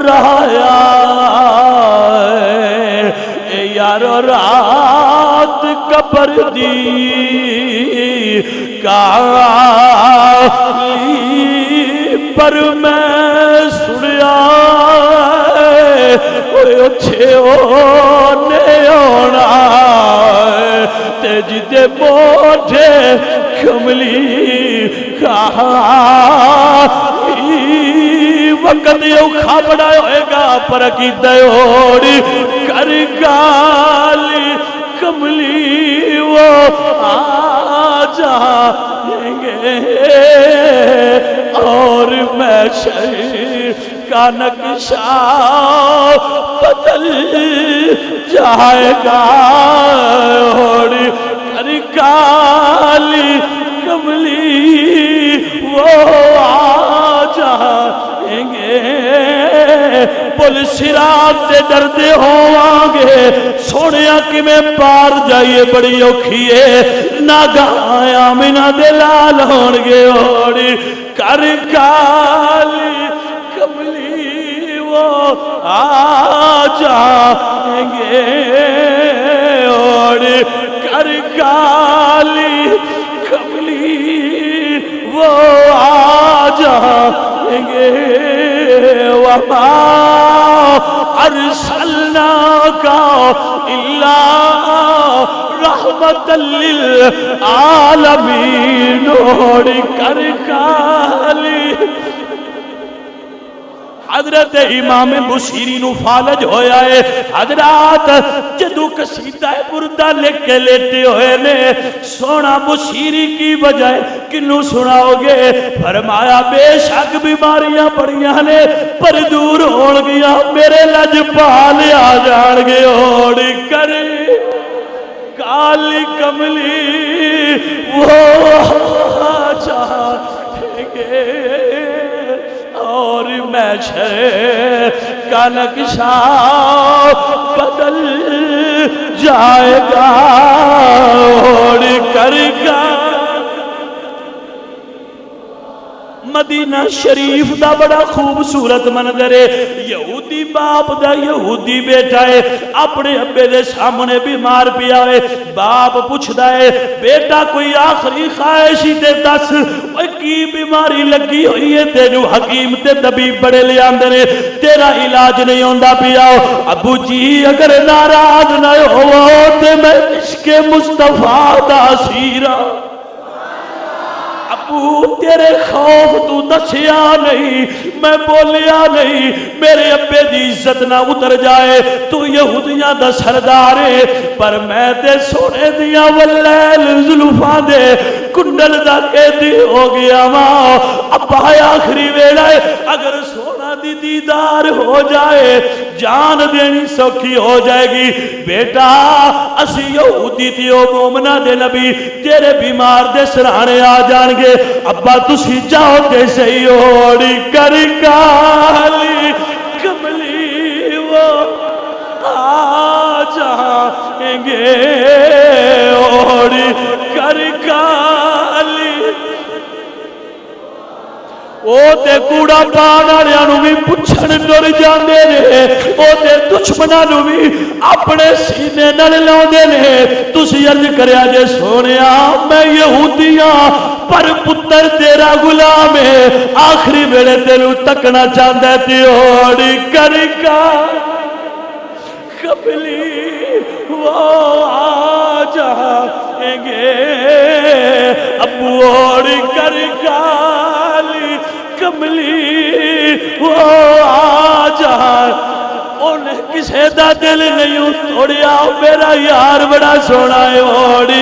ڈرایا اے یارو رات قبر دی کالی پر میں سنیا اچھے ہونے ہونا تے جدے موٹے کملی کہاں وقت یوں کھابڑا ہوئے گا پر عقیدہ ہوڑی کر گالی کملی وہ آ جائیں گے اور میں شہر کا نقشہ بدل جائے گا ہوڑی کر گالی کملی وہ آ جائیں گے پل صراط سے ڈردے ہوانگے سونیا کی میں پار جائیے بڑی اوکھیے ناگایا منہ دلال ہونگے اوڑی کر کالی کملی وہ آ جائیں گے اوڑی کر کالی کملی وہ آ جائیں گے وَمَا أَرْسَلْنَاكَ إِلَّا رَحْمَةً لِلْعَالَمِينَ اوڑی کر کالی حضرت امام بصیری نو فالج ہویا ہے حضرات جدو قصیدہ بردہ لکھ کے لیٹے ہوئے نے سونا بصیری کی بجائے کنو سناؤ گے فرمایا بے شک بیماریاں بڑیاں نے پر دور ہون گیا میرے لج پالے آ جان گے اوڑی کر کالی کملی وہ چاہیں گے اور میں شہر کا نقشہ بدل جائے گا اور کر گا مدینہ شریف دا بڑا خوبصورت منظر ہے یہودی باپ دا یہودی بیٹا ہے اپنے ابے دے سامنے بیمار پیا ہے باپ پوچھدا ہے بیٹا کوئی آخری خواہشی تے دس کی بیماری لگی ہوئی ہے تینو حکیم تے طبیب بڑے لے آندے نے تیرا علاج نہیں ہوندا پیا ابو جی اگر ناراض نہ ہو تے میں عشق مصطفیٰ دا سیرا ابو تیرے خوف تو دسیا نہیں میں بولیا نہیں میرے ابے دی عزت نہ اتر جائے تو یہودیاں دا سردار ہے پر میں تے سونے دیا واللیل زلفاں دے کنڈل دا قیدی ہو گیا ماں ابا آخری ویلا ہے اگر سونا دی دیدار ہو جائے جان دینی سوکھی ہو جائے گی بیٹا اسی یہودی تیو مومنہ دے نبی تیرے بیمار دے سرانے آ جان گے ابا تسی جاؤ تے صحیح اوڑی کر کالی کملی وہ آ جائیں گے اوڑی کر کالی او تے کوڑا پاناریاں نو بھی پچھن ڈر جاندے نے او تے دشمناں نو بھی اپنے سینے نال لاؤندے نے تسی عرض کریا جے سونیا میں یہودیاں پر پتر تیرا غلام ہے آخری ویلے تینو تکنا چاہندا ہے تے اوڑی کر کملی وہ آ جائیں گے ابو اوڑی کر کملی وہ آ جائے انہیں کسے دا دل نہیں توڑیا میرا یار بڑا سونا ہے اوڑی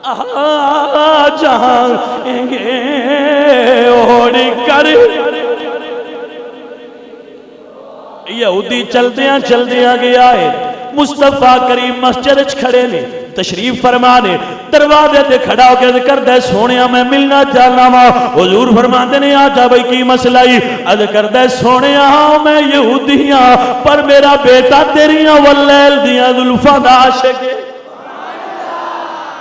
آ جائیں گے اوڑی کر یہودی چلدیاں گیا ہے مصطفیٰ کریم مسجد کھڑے نے تشریف فرمانے دروازے تے کھڑا ہو کے ذکر دے سونیا میں ملنا چاہنا وا حضور فرماتے نے آجا بھائی کی مسئلہ ہی ذکر دے سونیا میں یہودی ہاں پر میرا بیٹا تیریاں واللیل دیاں زلفاں دا عاشق ہے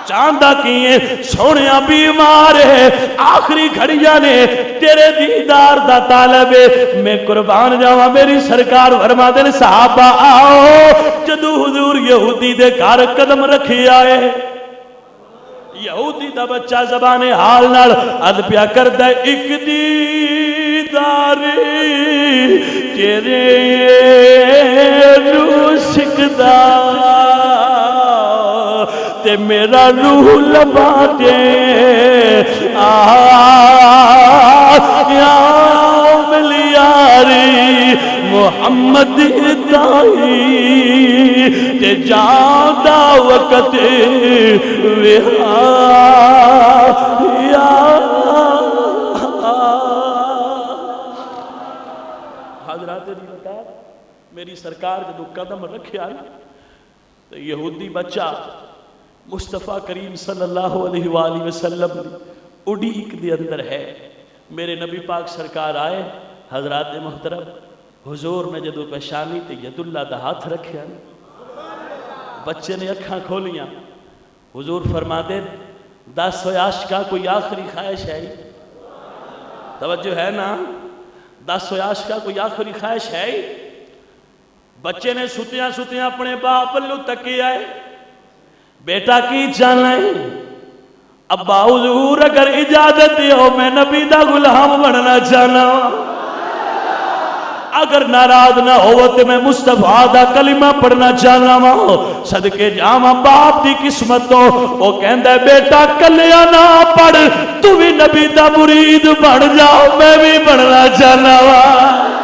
چاندہ کیے سونیا بیمار ہے آخری گھڑیاں نے تیرے دیدار دا طالب ہے میں قربان جاواں میری سرکار فرما دے صحابہ آؤ جدو حضور یہودی دے گھر قدم رکھی آئے یہودی دا بچہ زبان حال نال عد پیا کردہ ایک دیدار تیرے روح سکدا تے میرا روح لبا دے یا ملیاری محمد دائی تے جاندہ وقت وہا یا حضرات میری سرکار جدو قدم رکھیا تو یہودی بچہ مصطفیٰ کریم صلی اللہ علیہ وآلہ وسلم اڈیک دے اندر ہے میرے نبی پاک سرکار آئے حضرات محترم حضور نے جدو پیشانی تے ید اللہ دا ہاتھ رکھیا بچے نے اکھاں کھولیاں حضور فرما دے 10 عاشقاں کوئی آخری خواہش ہے توجہ ہے نا 10 عاشقاں کوئی آخری خواہش ہے بچے نے ستیاں ستیاں اپنے باپ لو تکی آئے بیٹا کی چاہنا ہے ابا حضور اگر اجازت ہو میں نبی دا غلام بننا چاہنا اگر ناراض نہ ہو تو میں مصطفیٰ دا کلمہ پڑھنا چاہنا ہوں صدقے جاواں باپ دی قسمت ہو وہ کہندا ہے بیٹا کلیا نہ پڑھ تو بھی نبی دا مرید بن جاؤ میں بھی بننا چاہنا ہوں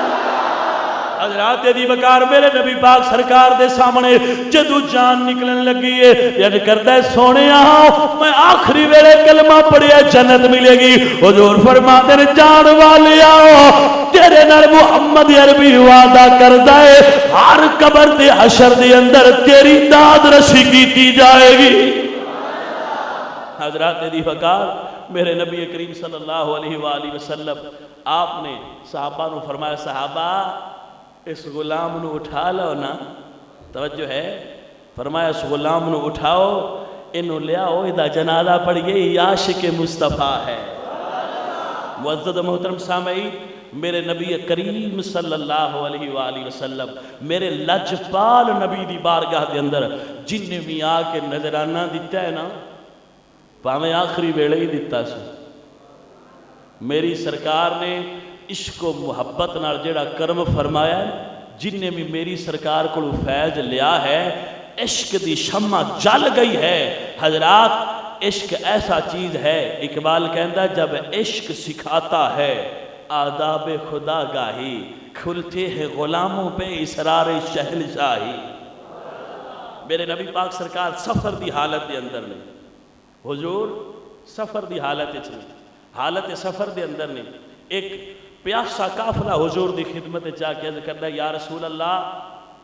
حضرات دی بکار میرے نبی پاک سرکار دے سامنے جدو جان نکلن لگی ہے یعنی کردہ ہے سونے آؤ میں آخری ویلے کلمہ پڑھیا جنت ملے گی حضور فرما دے جان والے آؤ تیرے نر محمد عربی وعدہ کردہ ہے ہر قبر دے حشر دے اندر تیری داد رسی کیتی جائے گی حضرات دی بکار میرے نبی کریم صلی اللہ علیہ وآلہ وسلم آپ نے صحابہ نو فرمایا صحابہ اس غلام نو اٹھا لو نا توجہ ہے فرمایا اس غلام نو اٹھاؤ انہوں لے آؤ ادھا جنازہ پڑھئے یہ عاشق مصطفیٰ ہے معزز محترم سامعین میرے نبی کریم صلی اللہ علیہ وآلہ وسلم میرے لجپال نبی دی بارگاہ دے اندر جن نے بھی آکے نظرانہ دیتا ہے نا پاہمیں آخری بیڑے ہی دیتا سو میری سرکار نے عشق و محبت نال جڑا کرم فرمایا جن نے بھی میری سرکار کو فیض لیا ہے عشق دی شمع جل گئی ہے حضرات عشق ایسا چیز ہے اقبال کہندہ جب عشق سکھاتا ہے آداب خدا گاہی کھلتے ہیں غلاموں پہ اسرار شہنشاہی میرے نبی پاک سرکار سفر دی حالت دے اندر نے حضور سفر دی حالت سفر دے اندر نے ایک پیاسا قافلہ حضور دی خدمت چاہ کے عرض کرتا ہے یا رسول اللہ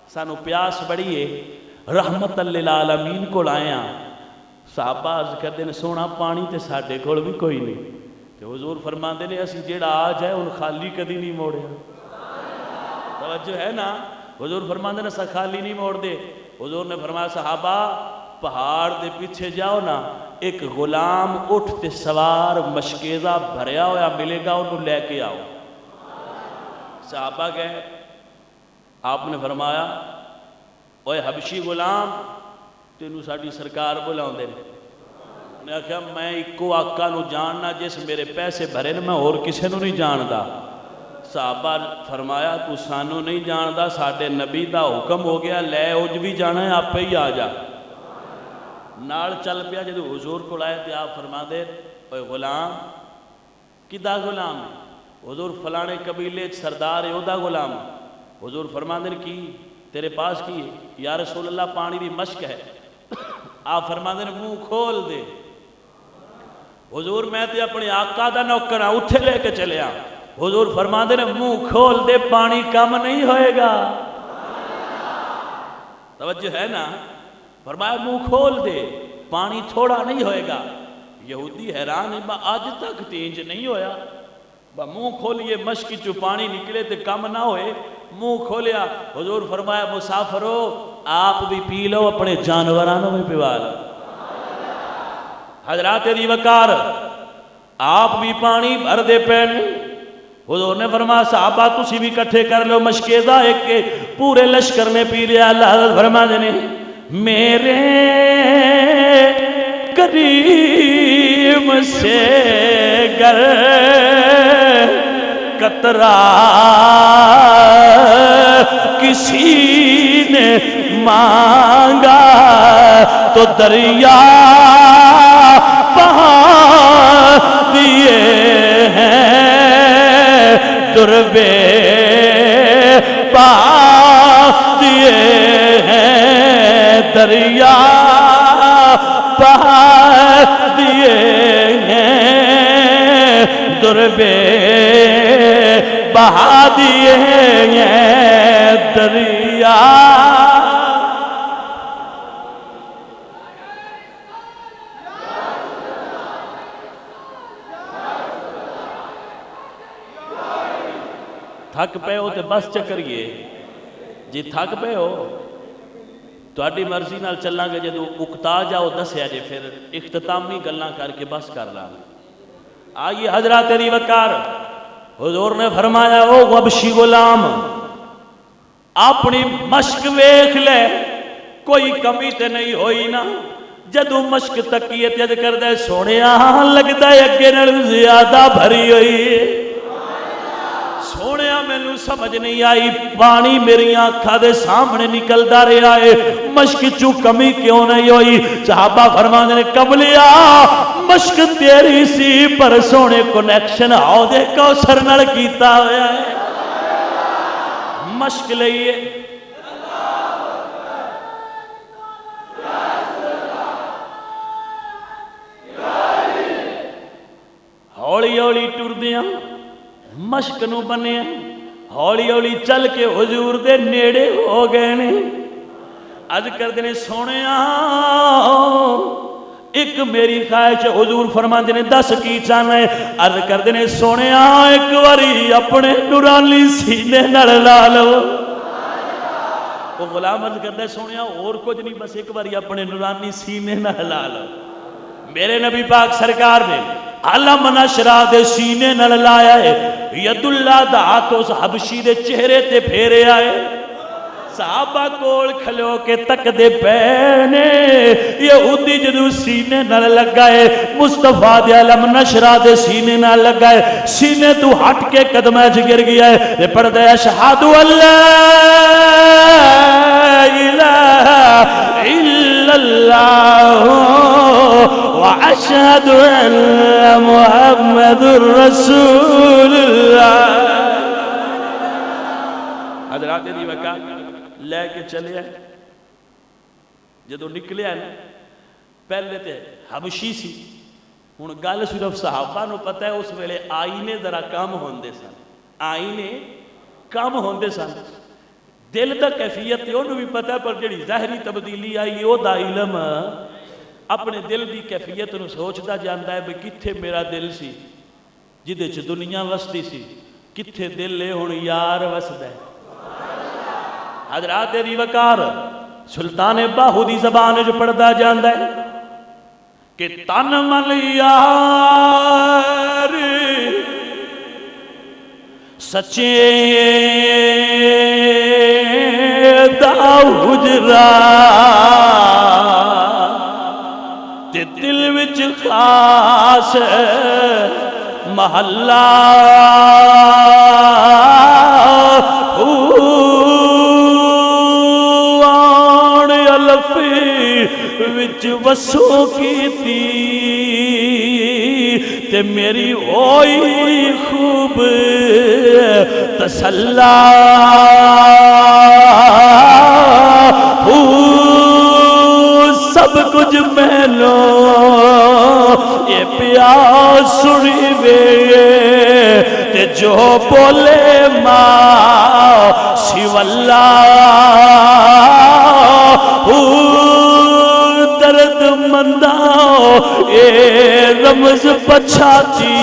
سانو پیاس بڑی ہے رحمت للعالمین کو لائیں صحابہ عرض کرتے ہیں سونا پانی تے ساڑھے کھول بھی کوئی نہیں کہ حضور فرمان دے نے اسی جیڑا آج ہے ان خالی کدی نہیں موڑے توجہ ہے نا حضور فرمان دے نے سا خالی نہیں موڑ دے حضور نے فرمایا صحابہ پہاڑ دے پیچھے جاؤ نا ایک غلام اٹھتے سوار مشکیزہ بھریا ہویا ملے گا انہوں لے کے آؤ صحابہ گئے آپ نے فرمایا اوہ حبشی غلام تینوں ساڑھی سرکار بلاؤں دے نے کہا میں ایکو آقا نو جاننا جس میرے پیسے بھرے نا میں اور کسے نو نہیں جان دا صحابہ فرمایا تو سانو نہیں جان دا ساڑھے نبی دا حکم ہو گیا لے اوج بھی جانا ہے آپ پہ ہی آ جا نال چل پیا جدو حضور کو لائے تھے آپ فرما دے اوہ غلام کدہ غلام ہے حضور فلانے قبیلے سردار ہے او دا غلام حضور فرما دے کی تیرے پاس کی ہے یا رسول اللہ پانی بھی مشک ہے آپ فرما دے منہ کھول دے حضور میں تے اپنے آقا دا نوکرا اٹھے لے کے چلے آ حضور فرما دے منہ کھول دے پانی کم نہیں ہوئے گا توجہ ہے نا فرمایا منہ کھول دے پانی تھوڑا نہیں ہوئے گا یہودی حیران ہے با آج تک تینج نہیں ہویا با منہ کھولیے مشکی چو پانی نکلے تے کم نہ ہوئے منہ کھولیا حضور فرمایا مسافرو آپ بھی پی لو اپنے جانورانوں میں پیوا لو حضرات دی وقار آپ بھی پانی بھر دے پین حضور نے فرمایا صحابہ تسی بھی کٹھے کر لو مشکیزہ ایک کے پورے لشکر نے پی لیا اللہ حضرت فرما دینے میرے کریم سے گر قطرہ کسی نے مانگا تو دریا بہا دیے ہیں دربے بہا دیے ہیں دریا بہا دیے ہیں دربے بہا دیے ہیں دریا تھک پے ہو تے بس چکریے جی تھک پے ہو تہاڈی مرضی نال چلاں گے جدوں اکتا جاؤ دسیا جے پھر اختتامی گلاں کر کے بس کر لاں آئیے حضرات دی وقار حضور نے فرمایا او وبشی غلام اپنی مشق ویکھ لے کوئی کمی تے نہیں ہوئی نا جدوں مشق تکیت جد کردے سونیا لگدا ہے اگے نال زیادہ بھری ہوئی سونیا مینوں سمجھ نہیں آئی پانی میری آنکھاں دے سامنے نکلدا رہا ہے مشق چوں کمی کیوں نہیں ہوئی صحابہ فرماندے نے کملیا مشق تیری سی پر سونے کنیکشن عہدے کوثر نال کیتا ہویا ہے مشق لئیے ہولی ہولی ٹردیاں مشق نو بنے ہولی ہولی چل کے حضور دے نیڑے ہو گئے نے عرض کردے نے سونیا ایک میری خواہش حضور فرماندے نے دس کی چاہنا ہے عرض کردے نے سونیا ایک واری اپنے نورانی سینے نال لا لو وہ غلام عرض کردے سونیا اور کچھ نہیں بس ایک واری اپنے نورانی سینے نال لا لو میرے نبی پاک سرکار نے علم نشرہ دے سینے نل لایا ہے ید اللہ دا ہاتھ اس حبشی دے چہرے تے پھیرے آئے صحابہ کول کھلو کے تک دے پینے یہودی جدو سینے نل لگائے مصطفیٰ دے علم نشرہ دے سینے نل لگائے سینے تو ہٹ کے قدمہ گر گیا ہے یہ پڑھ دے اشہادو اللہ الہ الا اللہ وَأَشْهَدُ أَنَّ مُحَمَّدٌ رَسُولُ اللَّهِ حضرات دی وقت لے کے چلے آئے جدو نکلے آئے پہلے تے حبشی سی ہن گل صرف صحابہ نو پتہ ہے اس ویلے آئینے ذرا کم ہوندے سن آئینے کم ہوندے سن دل دا کیفیت انہوں بھی پتہ ہے پر جڑی ظاہری تبدیلی آئی او دا علم اپنے دل دی کیفیت نو سوچدا جاندا ہے بھئی کتھے میرا دل سی جدے چ دنیا وسدی سی کتھے دل ہے ہن یار وسدا ہے حضرات دی وقار سلطان باہو دی زبان وچ پڑھدا جاندا ہے کہ تن من یار سچے دا حجرا دل وچ خاص محلہ آن الفی وچ وسو کیتی تے میری ہوئی خوب تسلا سب کچھ میں لو یہ پیاس سنی وے تے جو بولے ماں سو اللہ درد منداؤ اے رمز پچھاتی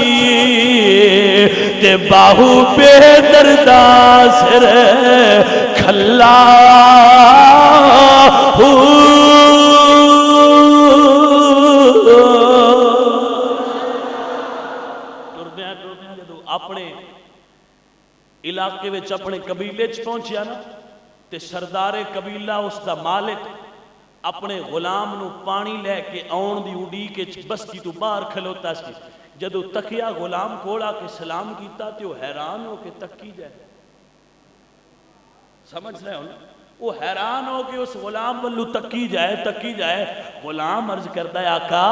تے باہو بے دردہ سر کھلا ٹردیاں ٹردیاں جدو اپنے علاقے وچ اپنے قبیلے چ پہنچیا نا تے سردار قبیلہ اس دا مالک اپنے غلام نو پانی لے کے آن دی اڈی کے بستی تو باہر کھلوتا سی. جدو تکیا غلام کوڑا کے سلام کیتا تے وہ حیران ہو کے تکی جائے. سمجھ رہے ہو نا؟ وہ حیران ہو کے اس غلام والو تکی جائے. غلام عرض کرتا ہے آقا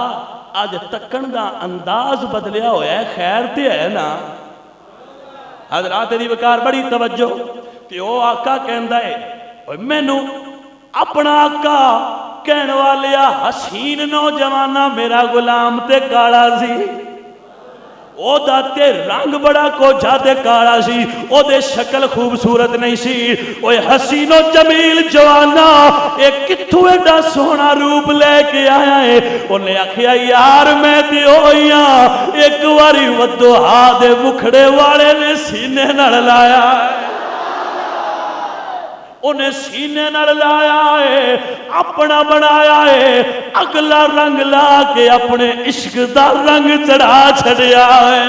آج تکن دا انداز بدلیا ہوا ہے, خیر تے ہے نا؟ حضرات دی وقار بڑی توجہ. تے او آقا کہندا ہے مینوں اپنا آقا کہن والیا حسین نوجوانا میرا غلام تے کالا سی, او دا تے رنگ بڑا کوجھا تے کالا سی, او دے شکل خوبصورت نہیں سی. اوے حسین و جمیل جوانا اے کتھوں ایڈا سونا روپ لے کے آیا ہے؟ انہیں آکھیا یار میں تے ہویاں ایک واری ودھوہا دے مکھڑے والے نے سینے نال لایا ہے. انہیں سینے نال لایا ہے, اپنا بنایا ہے, اگلا رنگ لا کے اپنے عشق دا رنگ چڑھا چھڑیا ہے.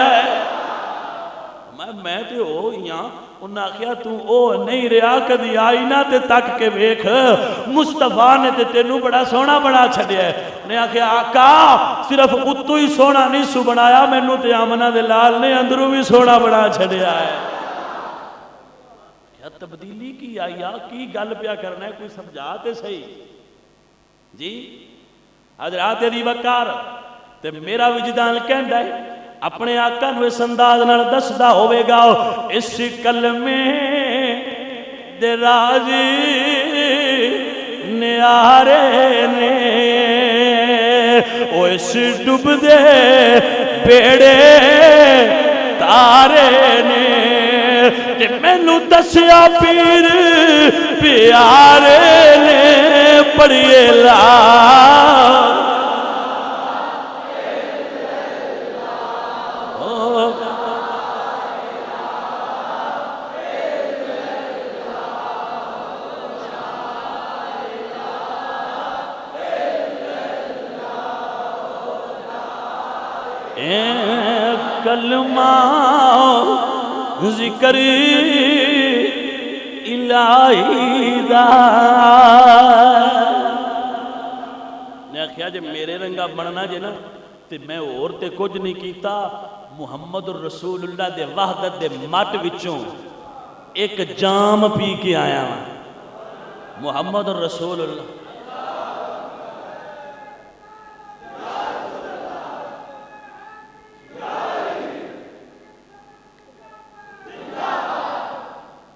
میں تے او یہاں انہاں آخیا تو او نہیں رہا کدی آئی نہ تے تک کے ویکھ مصطفیٰ نے تے تینوں بڑا سونا بنا چھڑیا ہے. انہیں آخیا آقا صرف اتو ہی سونا نہیں سو بنایا, مینوں تے آمنہ دے لال نے اندروں بھی سونا بنا چھڑیا ہے. کیا تبدیلی کی آیا کی گل پیا کرنا ہے, کوئی سمجھاتے صحیح جی. حضرات دی وقار تے میرا وجدان کہندا ہے اپنے آقا نو اس انداز نال دسدا ہوے گا اس کلمے دے رازی نیارے نے او اس ڈب دے بیڑے تارے نے تے مینوں دسیا پیر پیارے نے پڑھیے لا کلمہ ذکر الہی دا. نے آخیا جے میرے رنگا بننا جے نا تے میں اور تے کچھ نہیں کیتا, محمد الرسول اللہ دے وحدت دے مٹ وچوں ایک جام پی کے آیا ہاں. محمد الرسول اللہ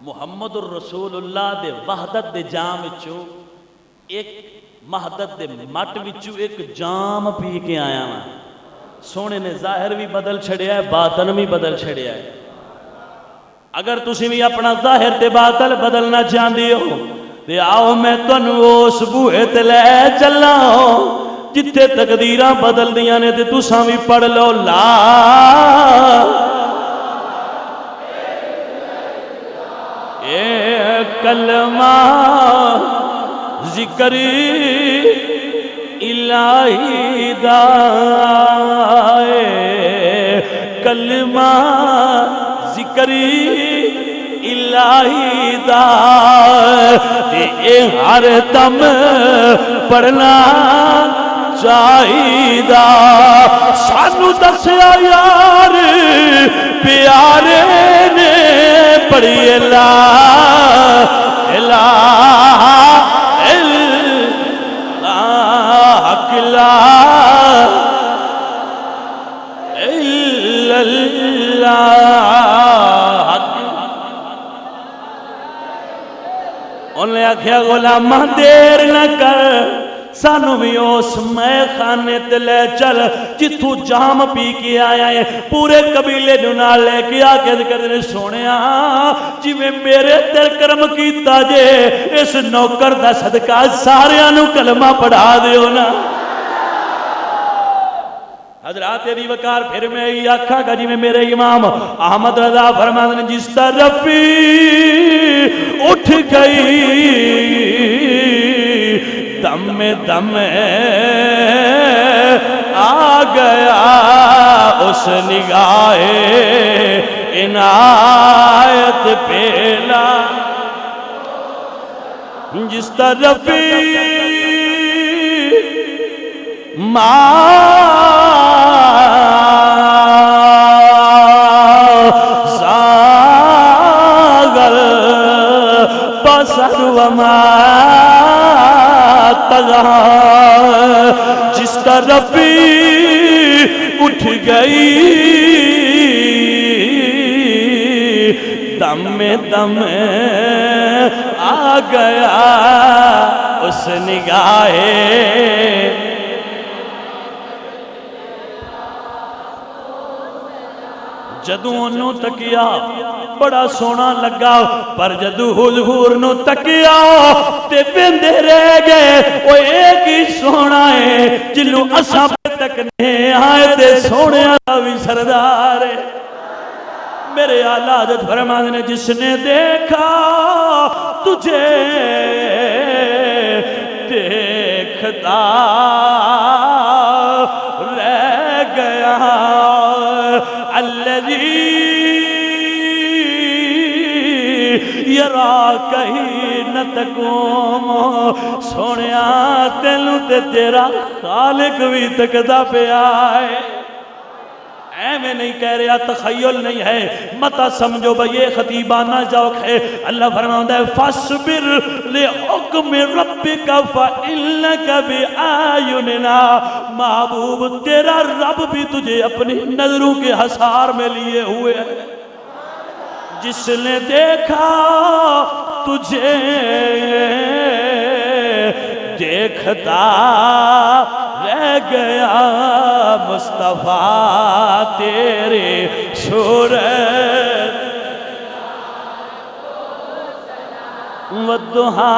محمد الرسول اللہ دے وحدت دے جام وچوں ایک وحدت دے مٹ وچوں ایک جام پی کے آیا ہاں. سونے نے ظاہر بھی بدل چھڑیا ہے, باطن بھی بدل چھڑیا ہے. اگر تسی بھی اپنا ظاہر تے باطن بدلنا چاہندی ہو تے آؤ میں تنوں اس بوئے تے لے چلا جتھے تقدیراں بدل دیاں نے تے تساں بھی پڑھ لو لا کلمہ ذکر الہی دا, کلمہ ذکر الہی دا اے ہر دم پڑھنا چاہیدا. سانو دسیا یار پیارے نے پڑھیے لا الہ الا لا الا اللہ. انہیں آکھیا غلامہ دیر نہ کر, سانو بھی اس میں خانے تے لے چل جتھوں جام پی کے آیا ہے. پورے قبیلے نال لے کے آکے کہتے سونیا جی میں میرے تے کرم کیتا جے اس نوکر دا صدقہ ساریاں نو کلمہ پڑھا دیو نا. حضرات دی وقار پھر میں یہ آکھا گا جی میں میرے امام احمد رضا فرماتے ہیں جس طرف اٹھ گئی دم دم آ گیا اس نگاہ عنایت پیلا جس طرف زاغل بصر وما طغى جس طرف اٹھ گئی دم میں دم آ گیا اس نگاہ جدوں انہوں تکیا بڑا سونا لگا پر جدوں حضور نو تکیا تے ویندے رہ گئے وہ ایک ہی سونا ہے جنوں اساں تکنے آئے تے سونے والا بھی سردار ہے میرے آلہ حضرت فرماتے نے جس نے دیکھا تجھے دیکھتا رہ گیا الذی یراک حین تقوم سونیا تینوں تے تیرا خالق بھی تکدا پیا ہے میں نہیں کہہ رہا تخیل نہیں ہے متا سمجھو بھئی یہ خطیبانہ ذوق ہے اللہ فرماتا ہے فاصبر لحکم ربک فإنک بآیوننا محبوب تیرا رب بھی تجھے اپنی نظروں کے حصار میں لیے ہوئے ہے جس نے دیکھا تجھے دیکھتا رہ گیا مصطفیٰ تیرے صورت والضحا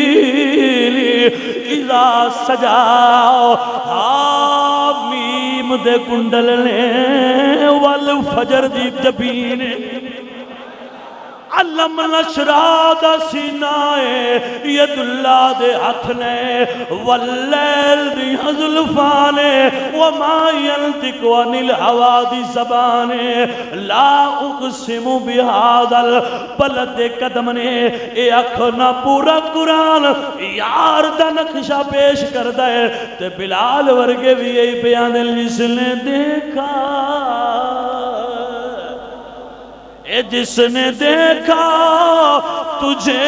واللیل اذا سجا حامیم دے کنڈل نے والفجر دی جبین علم نشرا دا سینائے ید اللہ دے ہاتھ نے واللیل دی حضلفانے وما ینتق عن الہوا دی زبانے لا اقسم بہذا البلد دے قدم نے اے اکھنا پورا قرآن یار دا نقشہ پیش کر دے تے بلال ورگے بھی یہی بیان دل جس نے دیکھا اے جس نے دیکھا تجھے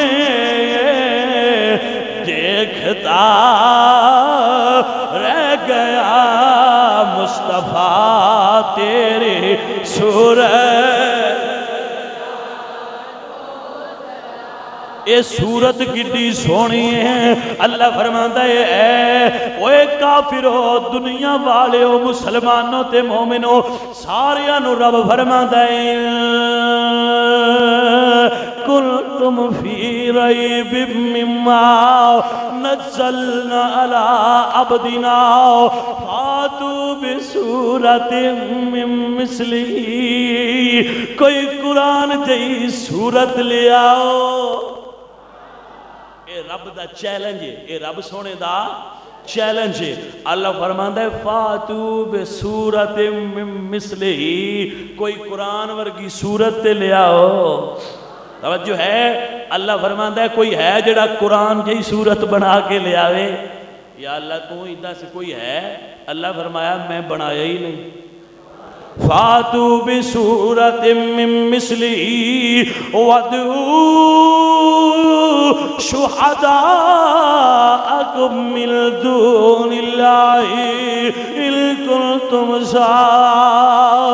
دیکھتا رہ گیا مصطفیٰ تیرے صورت اے صورت کتنی سونی ہے اللہ فرماتا ہے اے اوے کافرو دنیا والے ہو مسلمانوں تے مومنوں ساریاں نو رب فرماتا ہے کنتم فی ریب مما نزلنا علی عبدنا فاتو بسورت من مثلی کوئی قرآن جئی صورت لے آؤ اے رب دا چیلنج ہے اے رب سونے دا چیلنج ہے اللہ فرماندا ہے فاتو بسورت من مثلی کوئی قرآن ورگی صورت لے آؤ توجہ ہے اللہ فرماندا ہے کوئی ہے جڑا قرآن جئی صورت بنا کے لے آوے یا اللہ تو ادھا سے کوئی ہے اللہ فرمایا میں بنایا ہی نہیں فاتو بسورت من مثلی وادعو شہداءکم من دون اللہ ان کنتم صادقین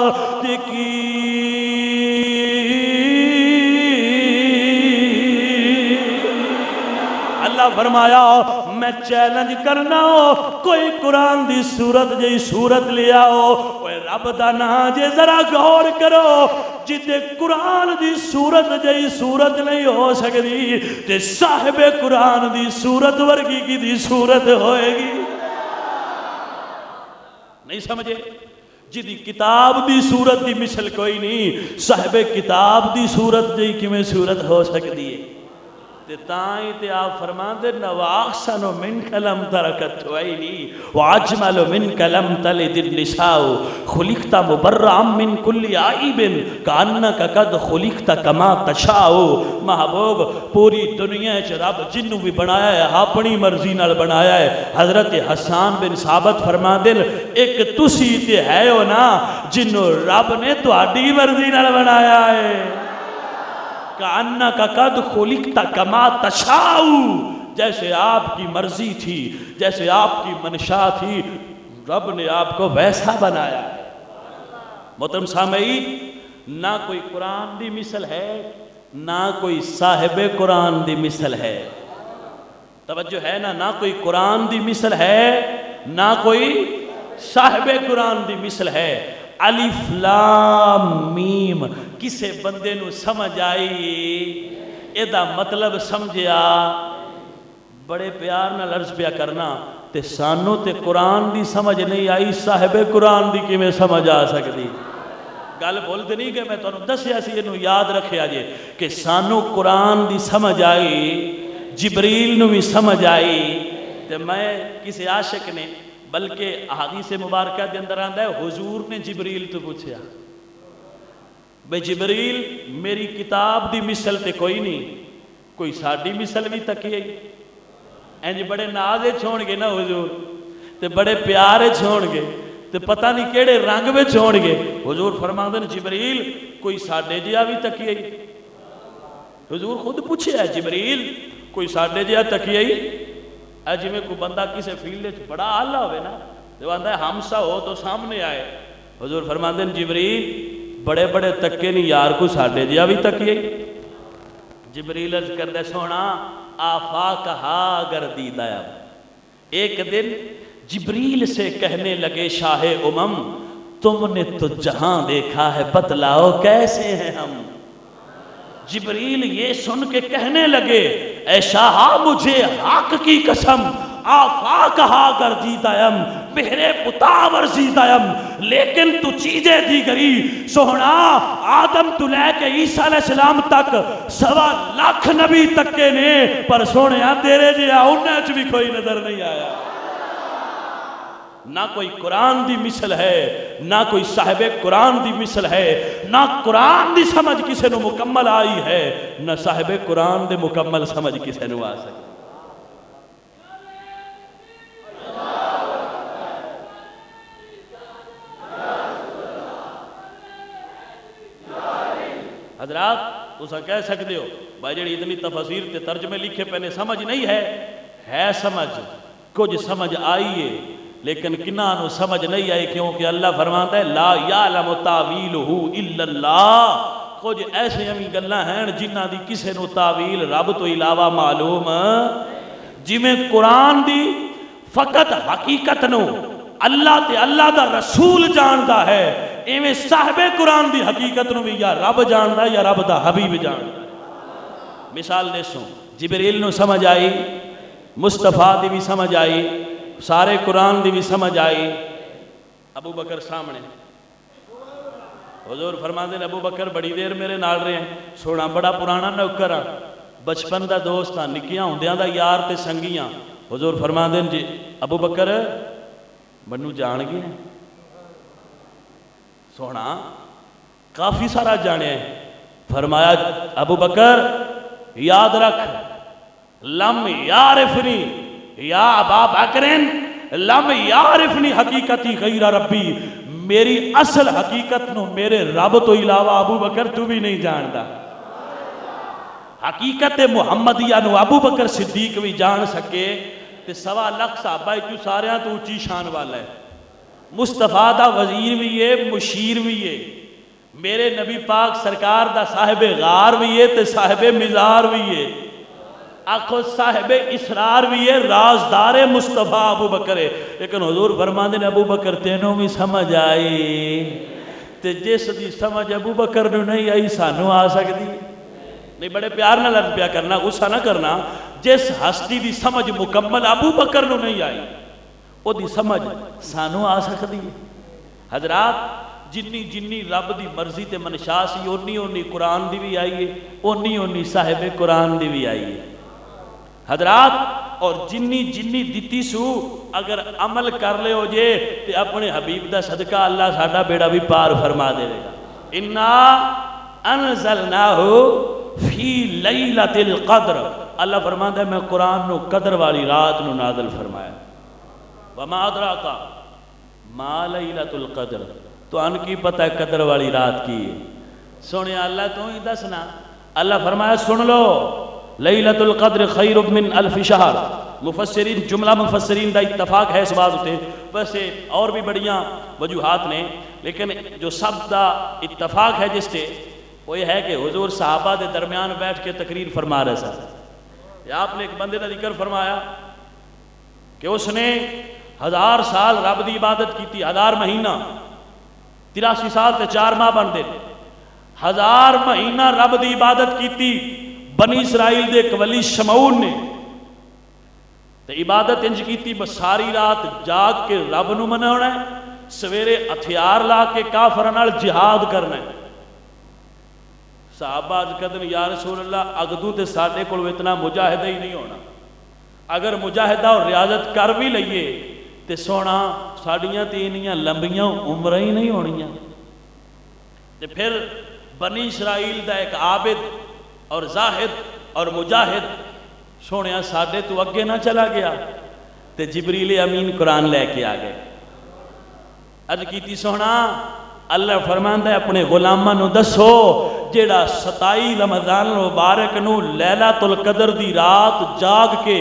فرمایا میں چیلنج کرنا ہو کوئی قرآن دی صورت جئی صورت لیا ہو رب دا نا جے ذرا غور کرو جتے قرآن دی صورت جئی صورت نہیں ہو سکتی تے صاحب قرآن دی صورت ورگی کی دی صورت ہوئے گی نہیں سمجھے جدی کتاب دی صورت دی مثل کوئی نہیں صاحب کتاب دی صورت جئی کی میں صورت ہو سکتی ہے تے تائیں تے آپ فرماندے نواحسن من کلم ترکت عینی واجمل من کلم تلد النساء خلقت مبرعا من کل عیب کانک قد خلقت کما تشاء. محبوب پوری دنیا وچ رب جنوں بھی بنایا ہے اپنی مرضی نال بنایا ہے. حضرت حسان بن ثابت فرماندے ایک تسی تے ہے ہو نا جنوں رب نے تہاڈی مرضی نال بنایا ہے. کانک قد خلقت کما تشاء، جیسے آپ کی مرضی تھی، جیسے آپ کی منشا تھی، رب نے آپ کو ویسا بنایا ہے. محترم سامعین، نہ کوئی قرآن دی مثل ہے نہ کوئی صاحب قرآن دی مثل ہے. توجہ ہے نا، نہ کوئی قرآن دی مثل ہے نہ کوئی صاحب قرآن دی مثل ہے. الف لام میم کسے بندے نو سمجھ آئی ایدہ مطلب سمجھیا بڑے پیار نہ لرز پیا کرنا تے سانو تے قرآن دی سمجھ نہیں آئی صاحب قرآن دی کی میں سمجھ آ سکتی. گل بولتے نہیں کہ میں تو دسیا سی انہوں یاد رکھے آجے کہ سانو قرآن دی سمجھ آئی جبریل نو بھی سمجھ آئی. تے میں کسی عاشق نے بلکہ احادیث مبارکہ دے اندر آندہ ہے حضور نے جبریل تو پوچھیا بے جبریل میری کتاب دی مثل تے کوئی نہیں، کوئی ساڑی مثل بھی تکی ہے. اینج بڑے نازے چھوڑ گے نا حضور تے بڑے پیارے چھوڑ گے تے پتہ نہیں کیڑے رنگ میں چھوڑ گے. حضور فرماندے نے جبریل کوئی ساڑے جیا بھی تکی ہے. حضور خود پوچھے ہے جبریل کوئی ساڑے جیا تکی ہے. جی میں کوئی بندہ کسے فیلڈ بڑا آلہ ہوئے نا تو آندہ ہے ہم سا ہو تو سامنے آئے. حضور فرماندے ہیں جبریل بڑے بڑے تکے نہیں یار کو ساڑھے جیا بھی تکیے. جبریل عرض کردے سونا آفاق ہا گردیدہ. ایک دن جبریل سے کہنے لگے شاہ امم تم نے تو جہاں دیکھا ہے بتلاؤ کیسے ہیں ہم. جبریل یہ سن کے کہنے لگے اے شاہ مجھے حق کی قسم آفاق ہا گردیدائم بہرے پتا ورزیدائم لیکن تو چیزیں دیگری سوہنا آدم تو لے کے عیسیٰ علیہ السلام تک 1.25 نبی تک کے نے پر سونے تیرے جیا انہیں چ بھی کوئی نظر نہیں آیا. نہ کوئی قرآن دی مثل ہے نہ کوئی صاحب قرآن دی مثل ہے. نہ قرآن دی سمجھ کسے نو مکمل آئی ہے نہ صاحب قرآن دے مکمل سمجھ کسے نو آ سکے. حضرات اسا کہہ سکتے ہو بھائی جڑی اتنی تفسیر تے ترجمے لکھے پہنے سمجھ نہیں ہے سمجھ کچھ سمجھ آئیے لیکن کنانو سمجھ نہیں آئی کیونکہ اللہ فرماتا ہے لا یعلم تاویلہ الا اللہ. کچھ ایسے ہمیں گلہ ہیں جنہ دی کسے نو تاویل رب تو علاوہ معلوم جی میں قرآن دی فقط حقیقت نو اللہ تے اللہ دا رسول جاندہ ہے ایویں صاحب قرآن دی حقیقت نو بھی یا رب جاندہ یا رب دا حبیب جاندہ. مثال دے سو جبریل نو سمجھ آئی مصطفیٰ دی بھی سمجھ آئی سارے قرآن دی بھی سمجھ آئی. ابو بکر سامنے حضور فرماندے ابو بکر بڑی دیر میرے نال رہے ہیں سونا بڑا پرانا نوکر ہاں بچپن دا دوست ہاں نکیاں ہوندیاں دا یار تے سنگیاں. حضور فرماندے جی ابو بکر منو جان گئے ہیں سونا کافی سارا جانے ہیں. فرمایا ابو بکر یاد رکھ لم یعرفنی یا ابا بکرین لم یعرفنی حقیقتی غیر ربی میری اصل حقیقت نو میرے رب تو علاوہ ابو بکر تو بھی نہیں جاندا. حقیقت محمدیہ نو ابو بکر صدیق بھی جان سکے تے 1.25 لاکھ صحابہ جو ساریاں تو اونچی شان والا ہے. مصطفیٰ دا وزیر بھی ہے مشیر بھی ہے میرے نبی پاک سرکار دا صاحب غار بھی ہے تے صاحب مزار بھی ہے آخو صاحب اسرار بھی ہے رازدار مصطفیٰ ابو بکر ہے. لیکن حضور فرماندے نے ابو بکر تینوں بھی سمجھ آئی تے جس دی سمجھ ابو بکر نو نہیں آئی سانو آ سکتی نہیں. بڑے پیار نہ لفظ پیا کرنا غصہ نہ کرنا. جس ہستی دی سمجھ مکمل ابو بکر نو نہیں آئی او دی سمجھ سانو آ سکتی. حضرات جنی رب دی مرضی تے منشا سی اونی قرآن دی بھی آئی ہے اونی صاحب قرآن دی بھی آئی ہے. حضرات اور جنی جنی دتی سو اگر عمل کر لے ہو جے تے اپنے حبیب دا صدقہ اللہ ساڈا بیڑا بھی پار فرما دے گا. انا انزلناہ فی لیلۃ القدر. اللہ فرماندا ہے میں قرآن نو قدر والی رات نو نازل فرمایا. وما ادراک ما لیلۃ القدر. تو ان کی پتہ ہے قدر والی رات کی ہے؟ سونے اللہ تو ہی دسنا. اللہ فرمایا سن لو لیلۃ القدر خیر من الف شہر. مفسرین جملہ مفسرین دا اتفاق ہے اس بات ہوتے. ویسے اور بھی بڑیاں وجوہات نے لیکن جو سب دا اتفاق ہے جس سے وہ یہ ہے کہ حضور صحابہ دے درمیان بیٹھ کے تقریر فرما رہے سا. آپ نے ایک بندے کا ذکر فرمایا کہ اس نے 1000 سال رب دی عبادت کی تھی. 1000 مہینہ 83 سال تے 4 ماہ بندے 1000 مہینہ رب دی عبادت کی تھی. بنی اسرائیل دے ایک ولی شمعون نے تے عبادت انج کی تھی بس ساری رات جاگ کے رب نو منانا ہے سویرے ہتھیار لا کے کافراں نال جہاد کرنا ہے. صحابہ اج کدن یا رسول اللہ اگدوں تے ساڈے کول اتنا مجاہدہ ہی نہیں ہونا. اگر مجاہدہ اور ریاضت کر بھی لئیے تے سونا ساڑیاں تے انیاں لمبیاں عمریں ہی نہیں ہونیاں. تے پھر بنی اسرائیل دا ایک عابد اور زاہد اور مجاہد سونیا ساڈے تو اگے نہ چلا گیا تے جبریل امین قرآن لے کے آ گئے. اج کیتی سونا اللہ فرماندا ہے اپنے غلاماں نو دسو جیڑا 27 رمضان مبارک نو لیلۃ القدر دی رات جاگ کے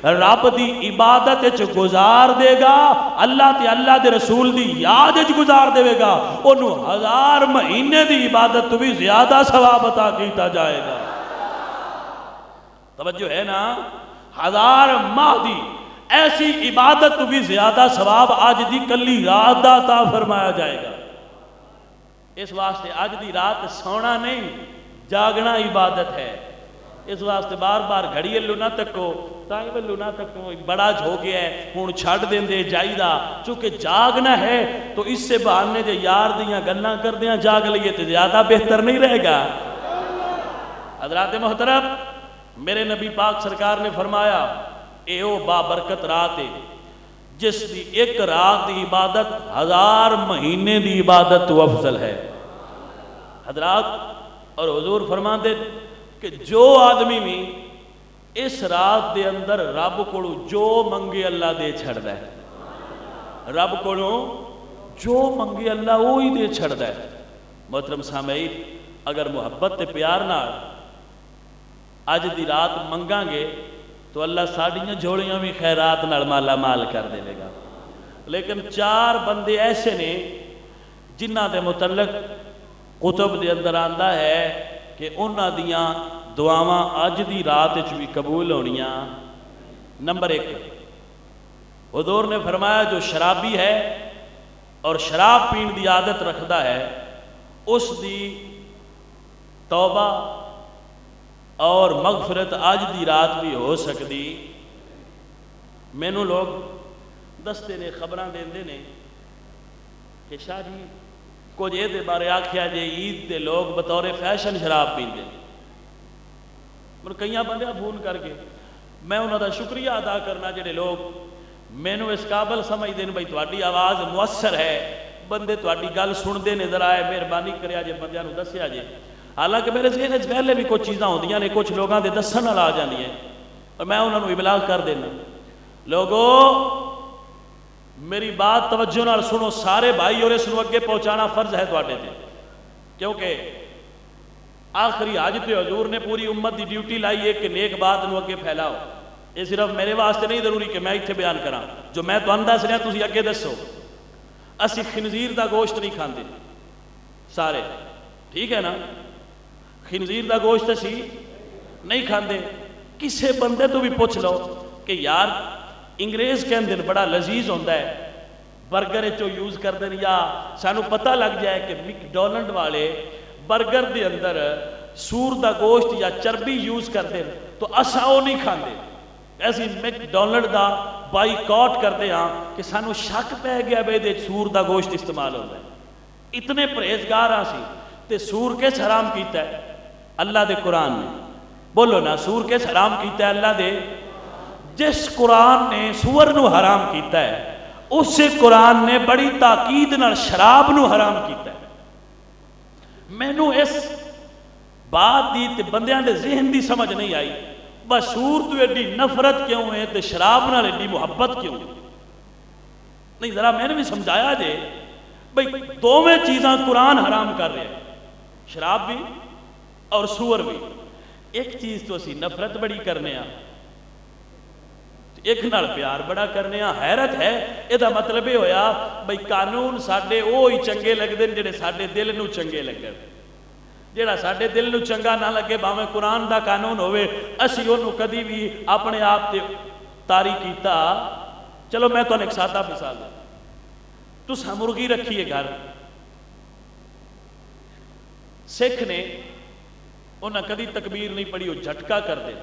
رب دی عبادت وچ گزار دے گا اللہ تے اللہ دے رسول دی یاد وچ گزار دے گا اونوں 1000 مہینے دی عبادت تو بھی زیادہ ثواب عطا کیتا جائے گا. توجہ ہے نا. 1000 ماہ دی ایسی عبادت تو بھی زیادہ ثواب آج دی کلی رات دا عطا فرمایا جائے گا. اس واسطے آج دی رات سونا نہیں جاگنا عبادت ہے. اس واسطے بار بار گھڑی لو نہ تکو تائیں لو نہ تکو بڑا ہو گیا ہے ہوں چھڑ دیں دے جائیدہ چونکہ جاگنا ہے تو اس سے بہانے جے یار دیاں گلاں کر دیاں جاگ لئیے تو زیادہ بہتر نہیں رہے گا. حضرات محترم میرے نبی پاک سرکار نے فرمایا ایو بابرکت رات ہے جس دی ایک رات دی عبادت 1000 مہینے دی عبادت تو افضل ہے. حضرات اور حضور فرماتے کہ جو آدمی بھی اس رات دے اندر رب کو جو منگے اللہ دے چھڑ دے. رب کو جو منگے اللہ وہی دے چھڑ دے. محترم سامعین اگر محبت تے پیار نہ اج دی رات منگاں گے تو اللہ ساڑیاں جوڑیاں بھی خیرات نال مالا مال کر دے گا. لیکن 4 بندے ایسے نے جنہ دے متعلق کتب دے اندر آندا ہے کہ انہاں دیاں دعاواں اج دی رات وچ بھی قبول ہونیاں. نمبر 1 حضور نے فرمایا جو شرابی ہے اور شراب پین دی عادت رکھدا ہے اس دی توبہ اور مغفرت آج دی رات بھی ہو سکتی. مینوں لوگ دستے نے خبراں دیندے نے کہ شاہ جی کچھ یہ دے بارے آکھیا جے عید دے لوگ بطور فیشن شراب پیندے. من کئیاں بندے فون کر کے میں انہاں دا شکریہ ادا کرنا جڑے لوگ مینوں اس قابل سمجھ دین بھئی تہاڈی آواز مؤثر ہے بندے تہاڈی گل سندے نے ذرا مہربانی کریا جے بندیاں نوں دسیا جے. حالانکہ میرے ذہن وچ پہلے بھی کچھ چیزاں ہوندیاں نے کچھ لوگاں دے دسن نال آ جاندیاں اور میں انہاں نوں ابلاغ کر دینا. لوگو میری بات توجہ نال سنو سارے بھائی اور اس نوں اگے پہنچانا فرض ہے تواڈے تے کیونکہ آخری حج تے حضور نے پوری امت دی ڈیوٹی لائی ہے کہ نیک بات نوں اگے پھیلاؤ. یہ صرف میرے واسطے نہیں ضروری کہ میں ایتھے بیان کراں جو میں تانوں دس رہا تسی اگے دسو. اسی خنزیر دا گوشت نہیں کھاندے سارے ٹھیک ہے نا. خنزیر دا گوشت اسی نہیں کھاندے. کسے بندے تو بھی پوچھ لو کہ یار انگریز کے اندر بڑا لذیذ ہوندہ ہے برگر چو یوز کر دیں یا سانو پتہ لگ جائے کہ میک ڈونلڈ والے برگر دے اندر سور دا گوشت یا چربی یوز کر دیں تو اسا وہ نہیں کھاندے. ایسی میک ڈونلڈ دا بائی کاٹ کر دیں کہ سانو شک پہ گیا بے دے سور دا گوشت استعمال ہوتا ہے. اتنے پرہیزگار ہاں سی تے سور کس حرام کیتا ہے اللہ دے قرآن نے. بولو نا سور کس حرام کیتا ہے اللہ دے جس قرآن نے سور نو حرام کیتا ہے اس قرآن نے بڑی تاکید نال شراب نو حرام کیتا ہے. مینو اس بات دی تے بندیاں دے ذہن دی سمجھ نہیں آئی بس سور تو ایڈی نفرت کیوں ہے تے شراب نال ایڈی محبت کیوں نہیں. ذرا میں نے بھی سمجھایا جے بھئی دوویں چیزاں قرآن حرام کر رہے ہیں, شراب بھی اور سور بھی. ایک چیز تو اسی نفرت بڑی کرنے ہاں, ایک نال پیار بڑا کرنے ہاں. حیرت ہے یہ دا مطلب یہ ہویا بھئی قانون ساڈے وہی چنگے لگدے نے جڑے ساڈے دل نو چنگے لگن. جڑا ساڈے دل نو چنگا نہ لگے بھاویں قرآن دا قانون ہوئے اسی اونوں کدی بھی اپنے آپ تے طاری کیتا. چلو میں تانوں ایک سادہ مثال دوں. تساں مرغی رکھی ہے گھر, سکھ نے انہاں کدی تکبیر نہیں پڑھی, وہ جھٹکا کر دے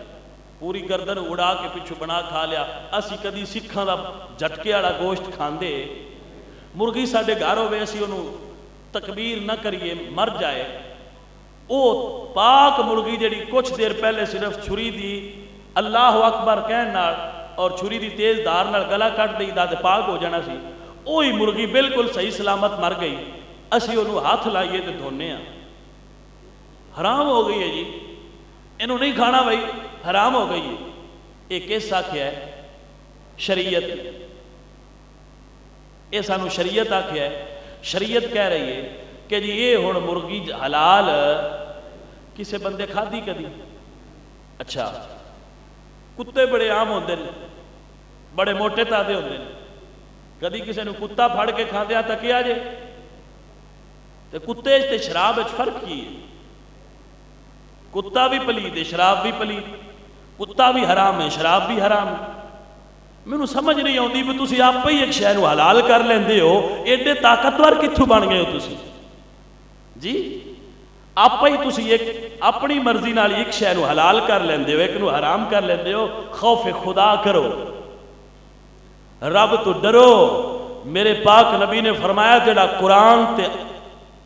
پوری گردن اڑا کے پچھو بنا کھا لیا. اسی کدی سکھاں دا جھٹکے والا گوشت کھاندے. مرغی ساڈے گھر ہوے اسی اونوں تکبیر نہ کریے مر جائے, او پاک مرغی جڑی کچھ دیر پہلے صرف چھری دی اللہ اکبر کہن نال اور چھری دی تیز دھار نال گلا کٹ دئی دا تے پاک ہو جانا سی. اوہی مرغی بالکل صحیح سلامت مر گئی, اسی اونوں ہاتھ لائیے تے دھونے ہاں. حرام ہو گئی ہے جی, انہوں نہیں کھانا بھائی, حرام ہو گئی ہے. ایک کس آکھیا ہے شریعت, یہ سانو شریعت آکھیا ہے. شریعت کہہ رہی ہے کہ جی یہ ہن مرغی حلال کسے بندے کھادی کدی. اچھا کتے بڑے عام ہوندے نے, بڑے موٹے تازے ہوندے نے, کدی کسے نو کتا پھڑ کے کھاندیا تکیا جے تے کتے تے شراب وچ فرق کی ہے؟ کتا بھی پلید ہے شراب بھی پلید, کتا بھی حرام ہے شراب بھی حرام ہے. مینوں سمجھ نہیں آتی بھی تسی آپ ہی ایک شے نو حلال کر لیندے ہو, ایڈے طاقتور کتھوں بن گئے ہو تسی جی؟ آپ ہی تسی ایک اپنی مرضی نال ایک شے نو حلال کر لیندے ہو, ایک نو حرام کر لیندے ہو. خوف خدا کرو, رب تو ڈرو. میرے پاک نبی نے فرمایا جڑا قرآن تے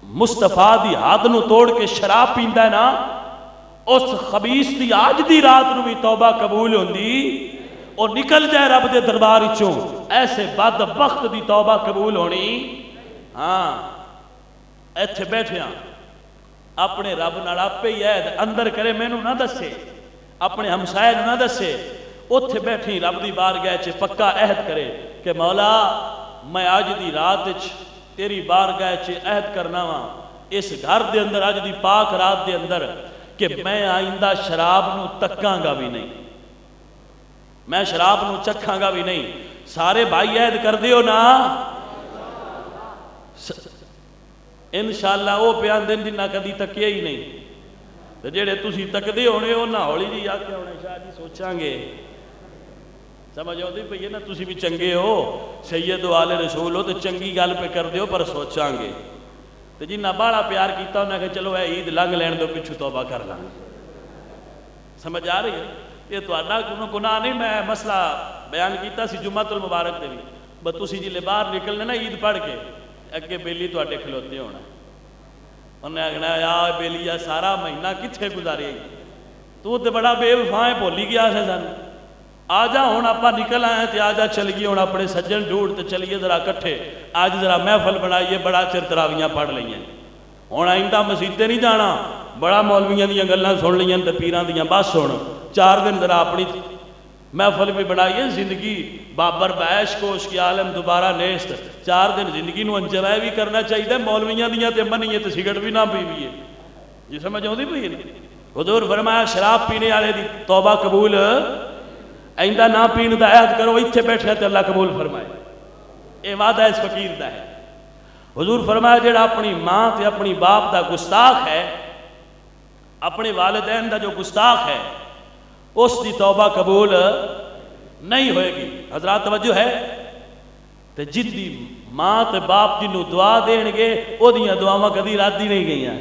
مصطفیٰ دی حد نو توڑ کے شراب پیندا ہے نا, اس خبیث دی آج دی رات نو بھی توبہ قبول ہوندی, اور نکل جائے رب دے دربار وچوں. ایسے بدبخت دی توبہ قبول ہونی. ہاں ایتھے بیٹھے ہاں اپنے رب نال آپے ہی عہد اندر کرے, مینوں نہ دسے, اپنے ہمسائے نو نہ دسے. اوتھے بیٹھی رب دی بارگاہ چ پکا عہد کرے کہ مولا میں اج دی رات وچ تیری بارگاہ چ عہد کرنا وا اس گھر دے اندر اج دی پاک رات دے اندر کہ میں آئندہ شراب نو تکاں گا بھی نہیں, میں شراب نو چکھاں گا بھی نہیں. سارے بھائی عہد کر دیو نا انشاءاللہ. وہ پیان دن جنہ کدی تکیا ہی نہیں, جڑے تسی تکدے ہونے وہ نہ ہولی جی آکے ہونے شاہ جی سوچاں گے. سمجھ آتی پئی ہے نا, تسی بھی چنگے ہو, سید و آل رسول ہو, تو چنگی گل پہ کر دیو پر سوچاں گے. تو جنہ بڑا پیار کیتا انہیں کہ چلو اے عید لنگ لین دو پچھو توبہ کر لیں. سمجھ آ رہی ہے؟ یہ تو آنا گناہ نہیں. میں مسئلہ بیان کیتا سی جمعۃ المبارک دے بھی, بس تسی جی لے باہر نکلنے نا عید پڑھ کے اگے بیلی تو آٹے کھلوتے ہونا. انہیں آگنا یا بیلی یا سارا مہینہ کتھے گزارے, تو تے بڑا بے وفائیں بولی گیا سے سن. آجا ہون اپا نکل آئے تے آجا چل گئی ہون اپنے سجن ڈھونڈ تے چلیے ذرا کٹھے آج ذرا محفل بنائیے, بڑا چر تراویاں پڑھ لئیں. ہون آئندہ مسیطے نہیں جانا, بڑا مولویاں دیاں گلاں سن لئیں تے پیراں دیاں بس ہون 4 دن ذرا اپنی محفل بھی بنائیے. زندگی بابر بیش کوش کی عالم دوبارہ نیست, 4 دن زندگی نو انجوائے بھی کرنا چاہیے. مولویاں دیاں تے منیے تے سگرٹ بھی نہ پیویے. جی سمجھ آؤندی پئی ہے؟ حضور فرمایا شراب پینے والے دی توبہ قبول آئندہ نہ پین دا عہد کرو, اتھے بیٹھے تے اللہ قبول فرمائے. اے وعدہ اس فقیر دا ہے. حضور فرمایا جڑا اپنی ماں تے اپنی باپ دا گستاخ ہے, اپنے والدین دا جو گستاخ ہے, اس دی توبہ قبول نہیں ہوئے گی. حضرات توجہ ہے؟ تے جن دی ماں تے باپ جنوں دعا دین گے او دیاں دعاواں کدی رد ہی نہیں گئیاں.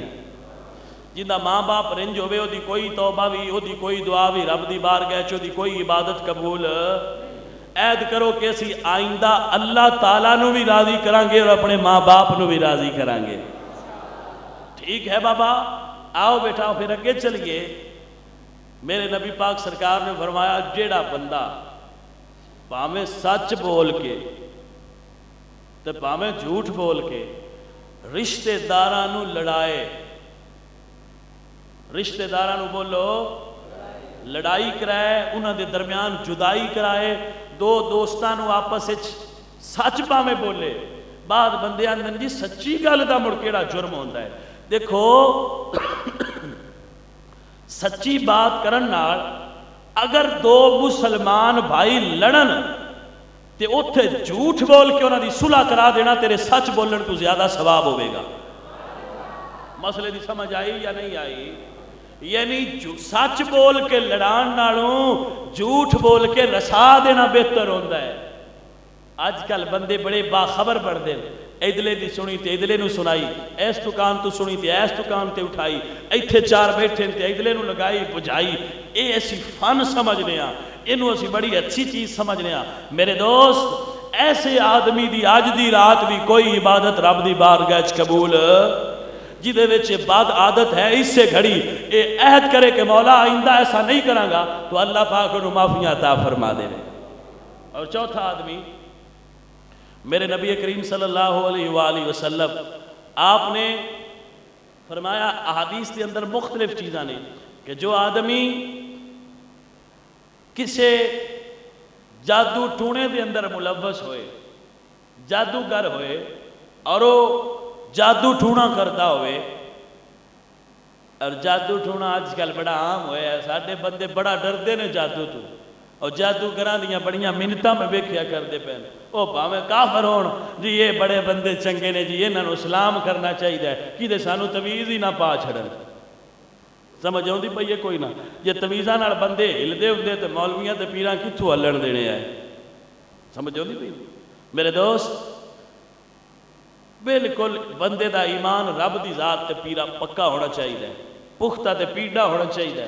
جنہ ماں باپ رنج ہوئے او دی کوئی توبہ بھی, او دی کوئی دعا بھی رب دی بارگاہ چ, او دی کوئی عبادت قبول. عہد کرو کہ اسی آئندہ اللہ تعالیٰ نو بھی راضی کریں گے اور اپنے ماں باپ نو بھی راضی کریں گے. ٹھیک ہے بابا, آؤ بیٹھا پھر اگے چلیے. میرے نبی پاک سرکار نے فرمایا جیڑا بندہ ਭਾਵੇਂ ਸੱਚ ਬੋਲ ਕੇ ਤੇ ਭਾਵੇਂ ਝੂਠ ਬੋਲ ਕੇ ਰਿਸ਼ਤੇਦਾਰਾਂ ਨੂੰ ਲੜਾਏ, ਰਿਸ਼ਤੇਦਾਰਾਂ ਨੂੰ ਬੋਲੋ ਲੜਾਈ ਕਰਾਏ, ਉਹਨਾਂ ਦੇ ਦਰਮਿਆਨ ਜੁਦਾਈ ਕਰਾਏ, ਦੋ ਦੋਸਤਾਂ ਨੂੰ ਆਪਸ ਵਿੱਚ ਸੱਚ ਭਾਵੇਂ ਬੋਲੇ, ਬਾਅਦ ਬੰਦੇ ਆਂਦੇ ਜੀ ਸੱਚੀ ਗੱਲ ਦਾ ਮੁੜ ਕਿਹੜਾ ਜੁਰਮ ਹੁੰਦਾ ਹੈ। ਦੇਖੋ ਸੱਚੀ ਬਾਤ ਕਰਨ ਨਾਲ ਅਗਰ ਦੋ ਮੁਸਲਮਾਨ ਭਾਈ ਲੜਨ ਤੇ ਉੱਥੇ ਝੂਠ ਬੋਲ ਕੇ ਉਹਨਾਂ ਦੀ ਸੁਲ੍ਹਾ ਕਰਾ ਦੇਣਾ ਤੇਰੇ ਸੱਚ ਬੋਲਣ ਤੋਂ ਜ਼ਿਆਦਾ ਸਵਾਬ ਹੋਵੇਗਾ। ਮਸਲੇ ਦੀ ਸਮਝ ਆਈ ਜਾਂ ਨਹੀਂ ਆਈ? ਯਾਨੀ ਸੱਚ ਬੋਲ ਕੇ ਲੜਾਉਣ ਨਾਲੋਂ ਝੂਠ ਬੋਲ ਕੇ ਰਸਾ ਦੇਣਾ ਬਿਹਤਰ ਹੁੰਦਾ ਹੈ। ਅੱਜ ਕੱਲ ਬੰਦੇ ਬੜੇ ਬਾਖਬਰ ਬਣਦੇ ਨੇ, ਇਧਲੇ ਦੀ ਸੁਣੀ ਤੇ ਇਧਲੇ ਨੂੰ ਸੁਣਾਈ, ਇਸ ਦੁਕਾਨ ਤੋਂ ਸੁਣੀ ਤੇ ਇਸ ਦੁਕਾਨ ਤੇ ਉਠਾਈ, ਇੱਥੇ ਚਾਰ ਬੈਠੇ ਤੇ ਇਧਲੇ ਨੂੰ ਲਗਾਈ ਬੁਝਾਈ। ਇਹ ਅਸੀਂ ਫਨ ਸਮਝਦੇ ਹਾਂ, ਇਹਨੂੰ ਅਸੀਂ ਬੜੀ ਅੱਛੀ ਚੀਜ਼ ਸਮਝਦੇ ਹਾਂ। ਮੇਰੇ ਦੋਸਤ ਐਸੇ ਆਦਮੀ ਦੀ ਅੱਜ ਦੀ ਰਾਤ ਵੀ ਕੋਈ ਇਬਾਦਤ ਰੱਬ ਦੀ ਬਾਰਗਾਹ 'ਚ ਕਬੂਲ ਜਿਹਦੇ ਵਿੱਚ بد عادت ہے اس سے گھڑی یہ عہد کرے کہ مولا آئندہ ایسا نہیں کراں گا تو اللہ پاک انہوں معافیاں عطا فرما دے۔ اور چوتھا آدمی میرے نبی کریم صلی اللہ علیہ وآلہ وسلم آپ نے فرمایا احادیث کے اندر مختلف چیزاں نے کہ جو آدمی کسے جادو ٹونے دے اندر ملوث ہوئے، جادوگر ہوئے اور وہ جادو ٹھونا کرتا ہوئے، اور جادو ٹھونا آج کل بڑا عام ہویا ہے، ساڑھے بندے بڑا ڈردے نے جادو تو، اور جادو کران دیاں بڑیاں منتاں میں بیکھیا کر دے پہنے او باویں کافر ہون جی یہ بڑے بندے چنگے نے جی یہ انہوں اسلام کرنا چاہیے ہے کی دے سانو تویز ہی نہ پا چھڑن۔ سمجھ آؤں دی پئیے کوئی نہ یہ تویزاں نال بندے ہل دے ہوندے تے مولویاں تے پیراں کتھوں ہلن دینے آئے۔ سمجھ آؤں دی پئیے میرے دوست بالکل بندے دا ایمان رب دی ذات تے پیرا پکا ہونا چاہیے، پختہ تے پیڑا ہونا چاہیے۔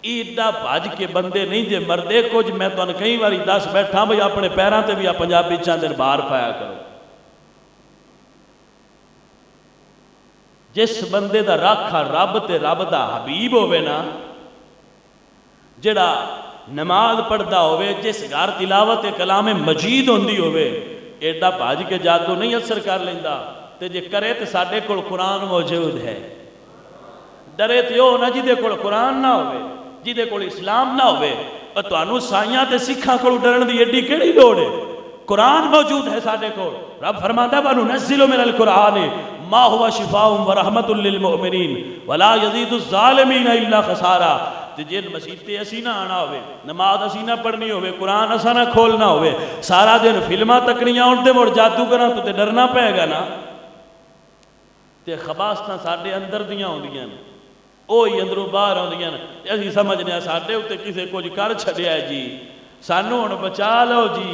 ایڈا بھاج کے بندے نہیں جے مردے کچھ میں تو کئی باری دس بیٹھا بھئی اپنے پیران تے بھی پنجابی چاندر باہر پایا کرو۔ جس بندے دا راکھا رب تے رب دا حبیب ہوئے نا، جڑا نماز پڑھدا ہوئے، جس گھر تلاوت کلام مجید ہوندی ہوئے، ایڈا بھاج کے جادو نہیں اثر کر لیندہ تے جے کرے تے ساڑھے کول قرآن موجود ہے۔ ڈرے تے ہو نا جدے کول قرآن نہ ہوئے، جدے کول اسلام نہ ہوئے، اور تو انو سائیاں تے سکھاں کول ڈرن دی ایڈی کیڑی لوڑ ہے؟ قرآن موجود ہے ساڑھے کول۔ رب فرماتا ہے وَنُنَزِّلُ مِنَ الْقُرْآنِ مَا هُوَ شِفَاءٌ وَرَحْمَةٌ لِّلْمُؤْمِنِينَ وَلَا يَزِيدُ الظَّالِمِينَ إِلَّا خَسَارًا۔ تے جن مسیحتے اسی نہ آنا ہوئے، نماز اسی نہ پڑھنی ہوئے، قرآن اسا نہ کھولنا ہوئے، سارا دن فلمہ تکنیاں اٹھتے مڑ جادو کرنا تو تے ڈرنا پائے گا نا۔ تے خباستاں ساڑھے اندر دیاں ہوندیاں نے، اوہی اندروں باہر ہوندیاں نے، اسی سمجھنے ہیں ساڑھے ہوتے کسے کچھ کر چھڑیا ہے جی، سانوں ہن بچا لو جی،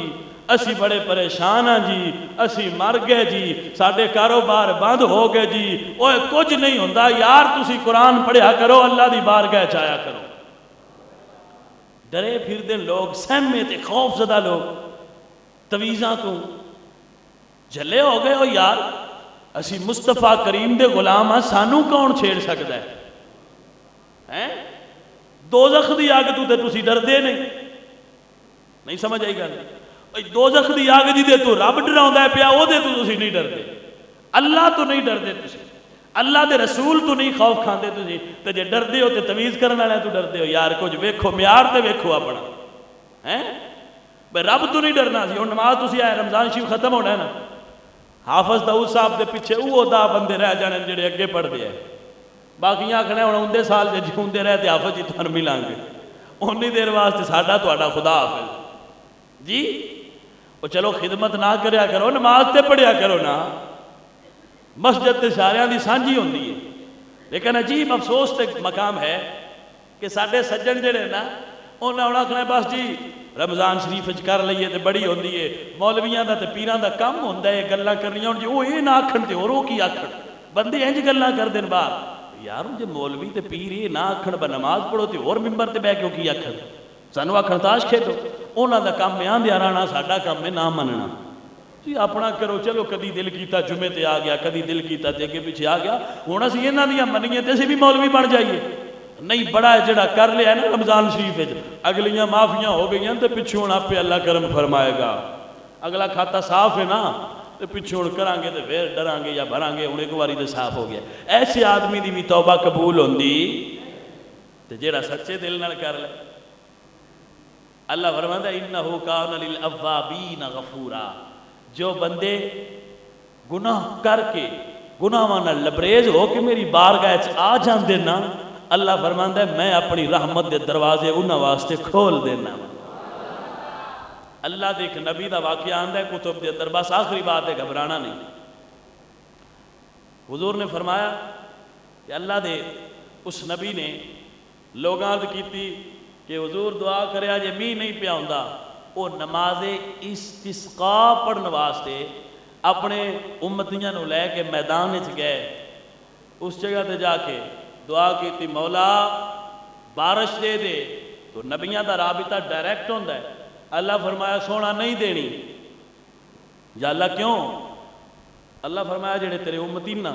اسی بڑے پریشان ہیں جی، اسی مر گئے جی، ساڑھے کاروبار بند ہو گئے جی، اوہ کچھ نہیں ہوندہ یار تسی قرآن پڑھیا کرو، اللہ دی بارگاہ چایا کرو۔ ڈرے پھر دن لوگ سہمے تے خوف زدہ لوگ تویزاں تو جلے ہو گئے ہو یار اسی مصطفیٰ کریم دے غلام ہاں سانوں کون چھیڑ سکتا ہے؟ دوزخ دی آگ تو تے تسی ڈر دے نہیں سمجھ آئی گا نہیں دوزخ دی آگ جی دے تو رب ڈراؤں ہے پیا وہ دے تو تسی نہیں ڈر دے، اللہ تو نہیں ڈر دے تسی، اللہ دے رسول تو نہیں خوف کھاندے تسی، تے جے ڈر دے ہو تے تویز کرنا لے تو ڈر دے ہو یار کچھ ویکھو میار تے ویکھو اپنا بے رب تو نہیں ڈرنا سی۔ اور نماز تسی آئے رمضان شریف ختم ہونا ہے نا، حافظ داؤد صاحب دے پیچھے وہ دا بندے رہ جانے جڑے اگے پڑھ دے ہیں، باقی آنکھنے ہونا اندے سال جے جیوندے رہے تے حافظ جی تھن ملان گے، انہی دیر واسطے ساڈا تہاڈا خدا حافظ جی۔ وہ چلو خدمت نہ کریا کرو، نماز تے پڑھیا کرو نا، مسجد تے ساریاں دی سانجھی ہوندی ہے۔ لیکن عجیب افسوس تے مقام ہے کہ ساڈے سجن جڑے نا انہاں ہونا کہنا بس جی رمضان شریف وچ کر لئیے تے بڑی ہوندی ہے، مولویاں دا تے پیراں دا کم ہوندا ہے گلاں کرنیاں جی وہ یہ نہ آکھن تے اور وہ کی آکھن، بندے انج گلاں کر دین باہر یار جے مولوی تے پیر یہ نہ آکھن با نماز پڑھو تے اور ممبر تے بیٹھ کے کی آکھن، سانو آکھن تاش کھیڈو، انہاں دا کام میں آندیا رہنا، ساڈا کام میں نہ مننا جی اپنا کرو۔ چلو کدی دل کیتا جمعے تے آ گیا، کدی دل کیتا تے اگے پیچھے آ گیا، ہن اسی انہاں دیاں منیے تے اسی بھی مولوی بن جائیے، نہیں بڑا جڑا کر لیا ہے نا رمضان شریف اگلیاں معافیاں ہو گئی ہیں تو پچھوں آپ پہ اللہ کرم فرمائے گا. اگلا کھاتا صاف ہے نا تو پچھوں کریں گے تو پھر ڈریں گے یا بھریں گے. ہوں ایک باری تو صاف ہو گیا. ایسے آدمی دی بھی توبہ قبول ہوندی تو جڑا سچے دل نال کر لے. اللہ فرماتا ہے انہو کان للأوابین غفورا. جو بندے گناہ کر کے گناہاں نال لبریز ہو کے میری بارگاہ چ آ جاندے نا اللہ فرماندا ہے میں اپنی رحمت دے دروازے انہاں واسطے کھول دینا. اللہ دے ایک نبی دا واقعہ آندا ہے کتب دے اندر. بس آخری بات ہے گھبرانا نہیں. حضور نے فرمایا کہ اللہ دے اس نبی نے لوگاں عرض کیتی کہ حضور دعا کریا جے میہ نہیں پیا ہوندا. وہ نماز استسقاء پڑھن واسطے اپنے امتیاں نو لے کے میدان وچ گئے. اس جگہ تے جا کے دعا کیتی مولا بارش دے دے. تو نبیاں دا رابطہ ڈائریکٹ ہوندا ہے. اللہ فرمایا سونا نہیں دینی. یا اللہ کیوں؟ اللہ فرمایا جڑے تیرے امتی نا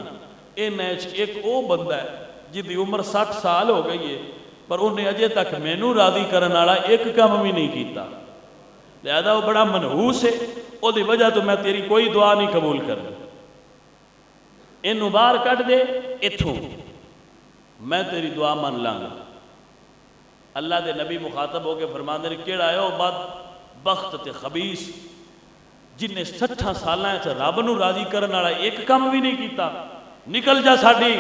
ایک او بندہ ہے جی دی عمر 60 سال ہو گئی ہے پر انہیں اجے تک مینوں راضی کرن والا ایک کام بھی نہیں کیتا. لہذا وہ بڑا منحوس ہے. او دی وجہ تو میں تیری کوئی دعا نہیں قبول کرنا. اینو باہر کٹ دے اتھوں میں تیری دعا مان لاں گا. اللہ دے نبی مخاطب ہو کے فرماندے نے کیڑا ہے او بد بخت تے خبیث جن نے 60 سالاں چ رب نو راضی کرن والا ایک کام بھی نہیں کیتا. نکل جا ساڈی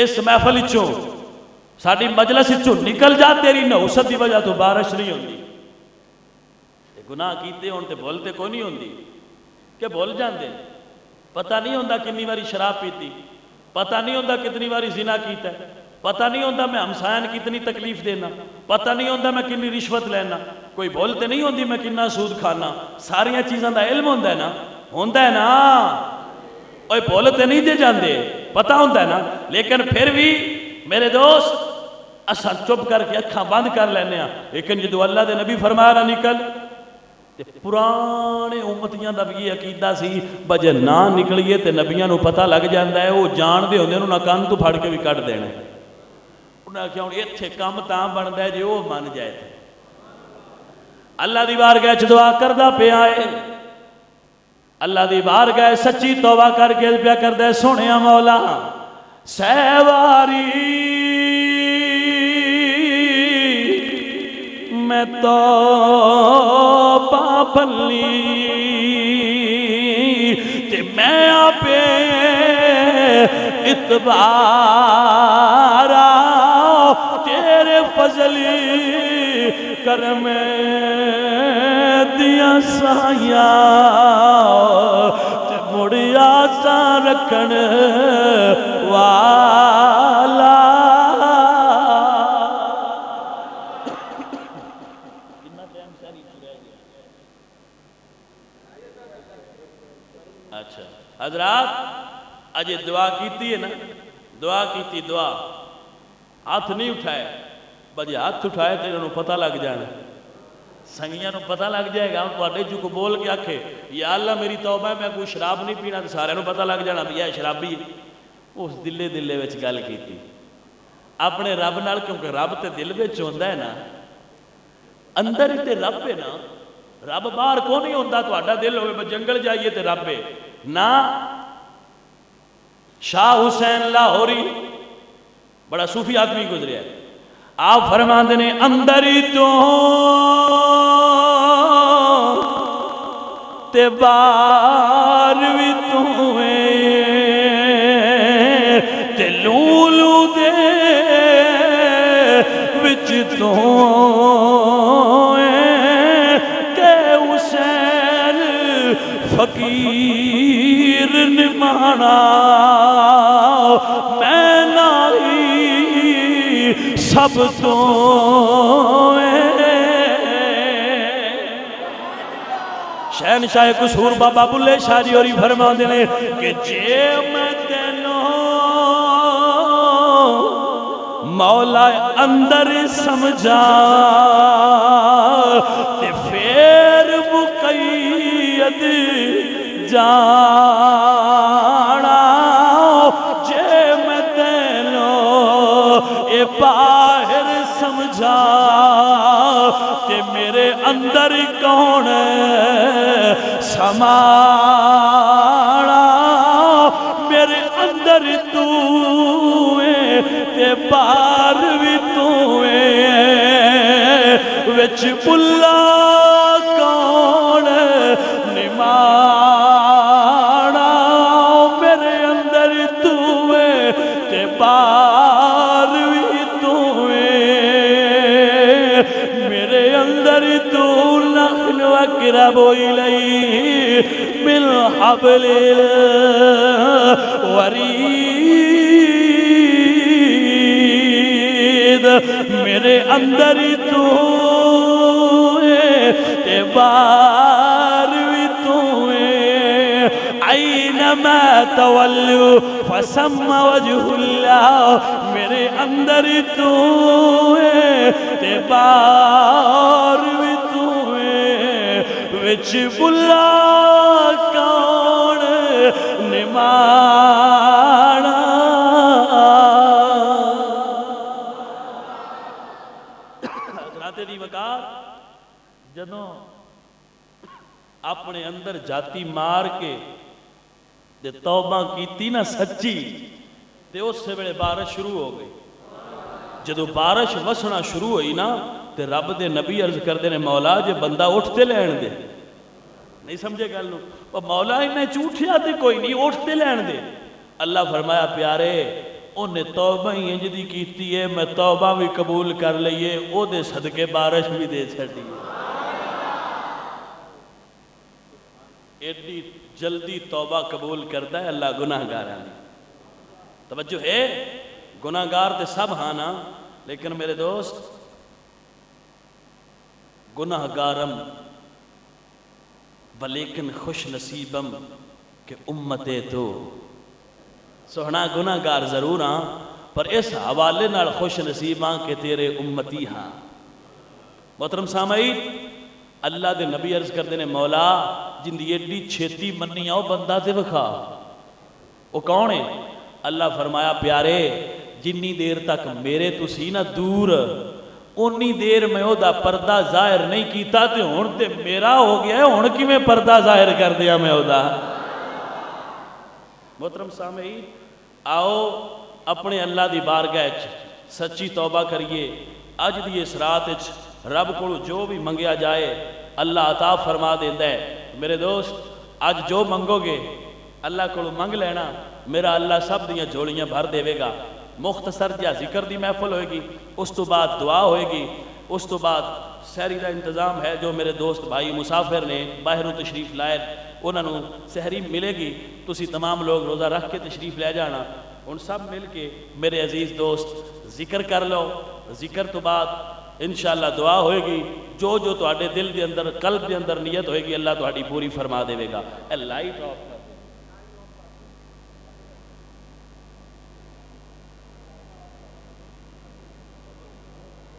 اس محفل وچوں ساڈی مجلس وچوں نکل جا. تیری نحوست دی وجہ تو بارش نہیں ہوندی. گناہ کیتے ہون تے بھولتے کوئی نہیں ہوندی کہ بھول جاندے. پتہ نہیں ہوندا کنی واری شراب پیتی. پتہ نہیں ہوندا کتنی واری زنا کیتا ہے. پتہ نہیں ہوندا میں ہمسایاں کتنی تکلیف دینا. پتہ نہیں ہوندا میں کنی رشوت لینا. کوئی بھولتے نہیں ہوندی میں کنا سود کھانا. ساریاں چیزاں دا علم ہوندا ہے نا. ہوندا ہے نا. اوے بھولتے نہیں دے جاندے. پتہ ہوندا ہے نا. لیکن پھر بھی میرے دوست اساں چپ کر کے اکھاں بند کر لینے ہاں. لیکن جدو اللہ دے نبی فرمایا نہ نکل تے پرانے امتیاں دا بھی یہ عقیدہ سی بجے نہ نکلیے تے نبیاں نو پتہ لگ جاندا ہے. وہ جان دے ہوندے انہوں نے کان تو پھڑ کے بھی کٹ دینا. انہوں نے کہا ہوں اتھے کام تاں بندا ہے جے وہ مان جائے. اللہ دی بارگاہ چ دعا کردا پیا ہے. اللہ دی بارگاہ سچی توبہ کر کے پیا کردا ہے سونیا مولا سہواری میں توبہ پلی تے میں آپے اتبارا تیرے فضلی کرم دیا سایہ تے مڑیا سا رکھن والا. اچھا حضرات اجے دعا کیتی ہے نا. دعا کیتی دعا ہاتھ نہیں اٹھائے. بجے ہاتھ اٹھائے تو انہوں پتہ لگ جانا. سنگیاں نو پتہ لگ جائے گا. تو اڈے جو کو بول کے آکھے یا اللہ میری توبہ ہے میں کوئی شراب نہیں پینا تو سارے نو پتہ لگ جانا بھی یہ شرابی ہے. اس دلے دلے وچ گل کیتی اپنے رب نال. کیونکہ رب تے دل وچ ہوندا ہے نا. اندر ہی تے رب ہے نا. رب باہر کو نہیں ہوندا. تہاڈا دل ہوے جنگل جائیے تے رب ہے نا. شاہ حسین لاہوری بڑا صوفی آدمی گزریا ہے. آپ فرماندے نے اندر ہی تو تے باہر بھی تو تے لولو دے وچ تو کہ حسین فقیر نمانا میں نائی سب تو شہنشاہ قصور بابا بلے شاہ جی اور فرما دینے کہ جے میں تینوں مولا اندر سمجھا تے پھر مقید جانا. جے میں تینوں اے پائے اندر کون سمانا میرے اندر تو ہے تے باہر بھی تو ہے وچ بلا کون نمانا میرے اندر تو ہے تے باہر بھی تو ہے میرے اندر تو نحن اقرب الیہ من حبل الورید میرے اندر تو ہے تے باہر بھی تو ہے اینما تولوا فثم وجہ اللہ میرے اندر تو ہے تے باہر بھی تو ہے وچ بلا کون نمانا حضرات دی وقار جدوں اپنے اندر جاتی مار کے تے توبہ کیتی نا سچی تے اس سے بڑے بارش شروع ہو گئی جدو بارش وسنا شروع ہوئی نا تے رب دے نبی عرض کردے نے مولا جے بندہ اٹھتے لین دے نہیں سمجھے گل نو مولا انہیں جھوٹیا تے کوئی نہیں اٹھتے لین دے اللہ فرمایا پیارے انہیں توبہ ہی انجدی کیتی ہے میں توبہ بھی قبول کر لئیے او دے صدقے بارش بھی دے چھڑی ایڈی جلدی توبہ قبول کرتا ہے اللہ گناہ گارانی توجہ ہے گناہ گار تے سب ہانا لیکن میرے دوست گناہ گارم بلیکن خوش نصیبم کہ امتے تو سوہنا گناہ گار ضرور ہاں پر اس حوالے نال خوش نصیب ہاں کہ تیرے امتی ہاں محترم سامعین اللہ دے نبی عرض کر دینے مولا جن دی ایڈی چھیتی منی آؤ بندہ تے بکھا وہ کون ہے اللہ فرمایا پیارے جنی دیر تک میرے تو سی نا دور انی دیر میں او دا پردہ ظاہر نہیں کیتا تے ہون تے میرا ہو گیا ہے ہون کی میں پردہ ظاہر کر دیا میں او دا محترم سامعین آؤ اپنے اللہ دی بارگاہ سچی توبہ کریے اج دی اس رات رب کو جو بھی منگیا جائے اللہ عطا فرما دیندہ ہے میرے دوست آج جو منگو گے اللہ کو منگ لینا میرا اللہ سب دیاں جھولیاں بھر دے گا مختصر جا ذکر دی محفل ہوئے گی اس تو بعد دعا ہوئے گی اس تو بعد سحری دا انتظام ہے جو میرے دوست بھائی مسافر نے باہروں تشریف لائے انہوں نے سحری ملے گی تسی تمام لوگ روزہ رکھ کے تشریف لے جانا ان سب مل کے میرے عزیز دوست ذکر کر لو ذکر تو بعد انشاءاللہ دعا ہوئے گی جو تو آڈے دل دے اندر قلب دے اندر نیت ہوئے گی اللہ تو آڈی پوری فرما دے گا اے لائٹ آف